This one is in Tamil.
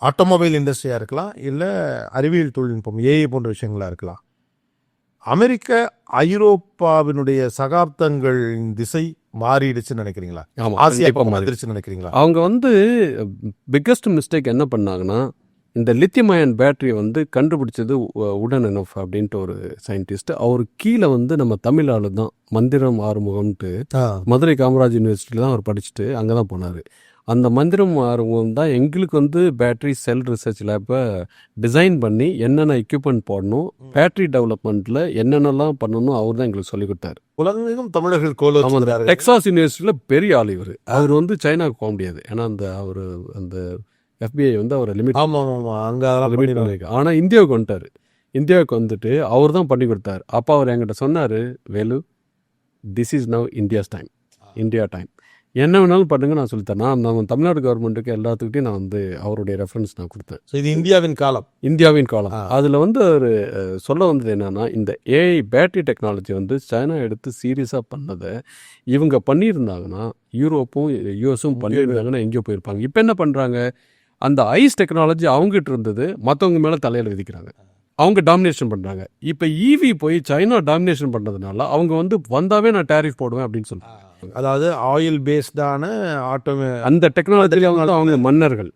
ஆட்டோமொபைல் இண்டஸ்ட்ரியாக இருக்கலாம், இல்லை அறிவியல் தொழில்நுட்பம் ஏஐ போன்ற விஷயங்களாக இருக்கலாம். அமெரிக்க ஐரோப்பாவினுடைய சகாப்தங்களின் திசை மாறிடுச்சுன்னு நினைக்கிறீங்களா? ஆமாம், ஆசியா இப்போ மாதிரி மாறிடுச்சுன்னு நினைக்கிறீங்களா? அவங்க வந்து பிக்கஸ்ட் மிஸ்டேக் என்ன பண்ணாங்கன்னா, இந்த லித்தியம் அயன் பேட்டரியை வந்து கண்டுபிடிச்சது உடன் எனஃப் அப்படின்ட்டு ஒரு சயின்டிஸ்ட். அவர் கீழே வந்து நம்ம தமிழ் ஆளு தான் மந்திரம் ஆறுமுகம்ன்ட்டு மதுரை காமராஜ் யூனிவர்சிட்டியில் தான் அவர் படிச்சுட்டு அங்கே தான் போனார். அந்த மந்திரம் ஆறுமுகம் தான் எங்களுக்கு வந்து பேட்டரி செல் ரிசர்ச் லேப்பை டிசைன் பண்ணி என்னென்ன எக்யூப்மெண்ட் போடணும், பேட்டரி டெவலப்மெண்ட்டில் என்னென்னலாம் பண்ணணும் அவர் தான் எங்களுக்கு சொல்லிக் கொடுத்தாரு. உலகெங்கும் தமிழர்கள் கோலோச்சுகிறார்கள். டெக்சாஸ் யூனிவர்சிட்டியில் பெரிய ஆள் இவர். அவர் வந்து சைனாவுக்கு போக முடியாது, ஏன்னா அந்த FBI வந்து அவரை லிமிட் அங்கே அதெல்லாம் லிமிட் பண்ணிருக்கு. ஆனால் இந்தியாவுக்கு வந்துட்டார். இந்தியாவுக்கு வந்துட்டு அவர் தான் பண்ணி கொடுத்தாரு. அப்போ அவர் என்கிட்ட சொன்னார், Velu, this is now India's time, India time, என்ன வேணாலும் பண்ணுங்க நான் சொல்லித்தரேன். நம்ம தமிழ்நாடு கவர்மெண்ட்டுக்கு எல்லாத்துக்கிட்டையும் நான் வந்து அவருடைய ரெஃபரன்ஸ் நான் கொடுத்தேன். ஸோ இது இந்தியாவின் காலம். இந்தியாவின் காலம். அதில் வந்து அவர் சொல்ல வந்தது என்னன்னா, இந்த ஏஐ பேட்டரி டெக்னாலஜி வந்து சைனா எடுத்து சீரியஸாக பண்ணதை இவங்க பண்ணியிருந்தாங்கன்னா, யூரோப்பும் யூஎஸும் பண்ணியிருந்தாங்கன்னா எங்கேயோ போயிருப்பாங்க. இப்போ என்ன பண்ணுறாங்க, அந்த ஐஸ் டெக்னாலஜி அவங்ககிட்ட இருந்தது மற்றவங்க மேலே தலையில் விதிக்கிறாங்க, அவங்க டாமினேஷன் பண்ணுறாங்க. இப்போ ஈவி போய் சைனா டாமினேஷன் பண்ணுறதுனால அவங்க வந்து வந்தாவே நான் டேரிஃப் போடுவேன் அப்படின்னு சொல்கிறாங்க. அதாவது ஆயில் பேஸ்டான அந்த டெக்னாலஜியில் அவங்க மன்னர்கள்.